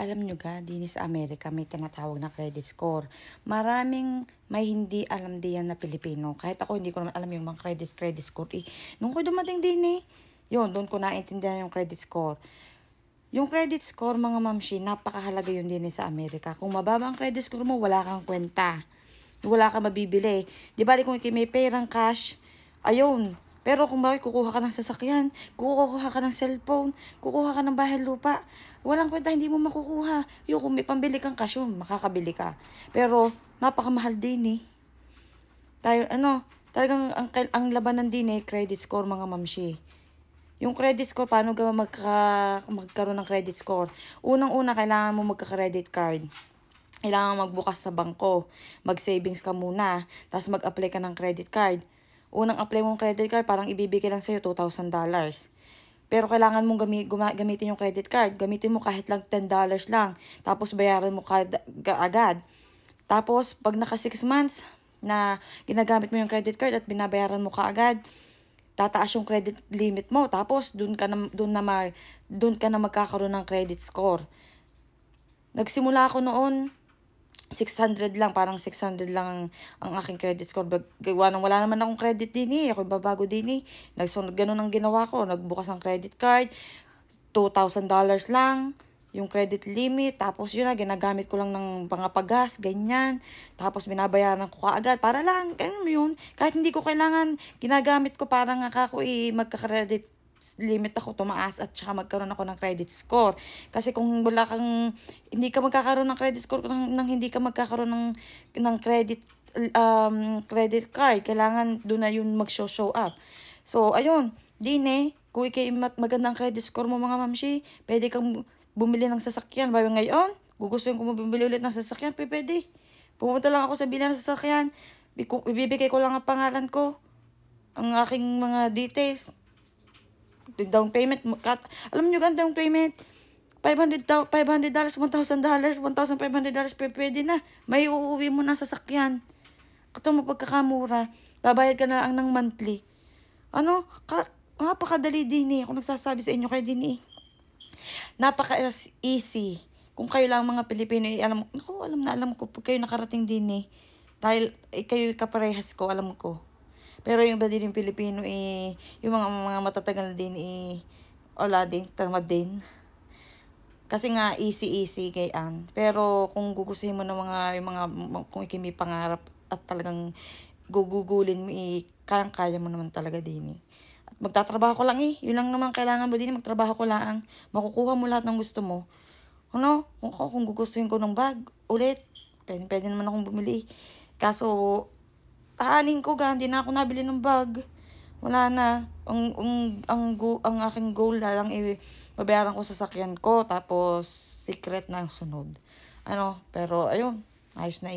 Alam nyo ga, din sa Amerika may tinatawag na credit score. Maraming may hindi alam diyan na Pilipino. Kahit ako hindi ko naman alam yung mga credit score. Nung ko dumating din yun, doon ko naintindihan yung credit score. Yung credit score, mga mamshi, napakahalaga yun din sa Amerika. Kung mababa ang credit score mo, wala kang kwenta. Wala kang mabibili. Di ba kung may perang cash, ayun. Pero kung bakit kukuha ka ng sasakyan, kukuha ka ng cellphone, kukuha ka ng bahay lupa, walang kwenta, hindi mo makukuha. Yung kung may pambili kang cash, yun, makakabili ka. Pero napakamahal din Tayo, talagang ang labanan din credit score, mga mamshi. Yung credit score, paano ka magkaroon ng credit score? Unang-una, kailangan mo magka-credit card. Kailangan magbukas sa bangko. Mag-savings ka muna. Tapos mag-apply ka ng credit card. Unang apply mong credit card, parang ibibigay lang sa'yo $2,000. Pero kailangan mong gamitin yung credit card. Gamitin mo kahit lang $10 lang. Tapos bayaran mo agad. Tapos, pag naka 6 months na ginagamit mo yung credit card at binabayaran mo kaagad, tataas yung credit limit mo. Tapos, doon ka na magkakaroon ng credit score. Nagsimula ako noon, 600 lang, parang 600 lang ang aking credit score. Wala naman akong credit din Ako babago din Ganun ang ginawa ko. Nagbukas ng credit card, $2,000 lang yung credit limit. Tapos yun ginagamit ko lang ng pangapagas, ganyan. Tapos binabayaran ko kaagad. Para lang, ganun yun. Kahit hindi ko kailangan, ginagamit ko parang ako magka-credit limit ako tumaas at saka magkaroon ako ng credit score. Kasi kung hindi ka magkakaroon ng credit score nang hindi ka magkakaroon ng credit card, kailangan doon na yun mag-show up. So, ayun, kung magandang credit score mo, mga mamshi, pwede kang bumili ng sasakyan. Bayo ngayon, gugustuhin ko bumili ulit ng sasakyan, pwede. Pumunta lang ako sa bilan ng sasakyan, ibibigay ko lang ang pangalan ko, ang aking mga details, down payment, alam nyo gan down payment, $500, $1,000, $1,500, pwede na. May uuwi mo na sasakyan. Ito mapagkakamura. Babayad ka na lang ng monthly. Napakadali din Kung nagsasabi sa inyo kayo din napaka-easy. Kung kayo lang mga Pilipino, alam ko, pag kayo nakarating din dahil kayo kaparehas ko, alam ko. Pero yung iba din yung Pilipino yung mga matatagal din wala din, tamad din. Kasi nga easy gayaan. Pero kung gugustuhin mo ng kung may pangarap at talagang gugugulin mo kaya mo naman talaga din At magtatrabaho ko lang Yun lang naman kailangan mo din magtrabaho ko lang. Makukuha mo lahat ng gusto mo. Kung gugustuhin ko ng bag ulit, pwede naman akong bumili. Kaso aanin ko hindi na ako nabili ng bag. Wala na. Ang aking goal na lang mabayaran ko sa sasakyan ko. Tapos, secret na ang sunod. Pero ayun, ayos na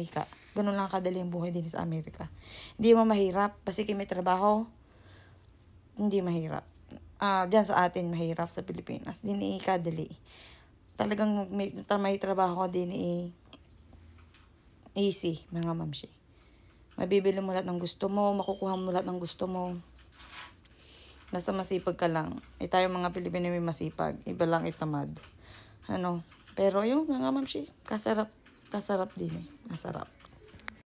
Ganun lang kadali ang buhay din sa Amerika. Hindi mo mahirap. Kasi may trabaho, hindi mahirap. Diyan sa atin, mahirap sa Pilipinas. Hindi kadali. Talagang may trabaho din easy, mga mamshi. Mabibili mo lahat ng gusto mo, makukuha mo lahat ng gusto mo. Basta masipag ka lang. Tayo mga Pilipino may masipag. Iba lang itamad. Pero yung mga mamshi, kasarap din Masarap.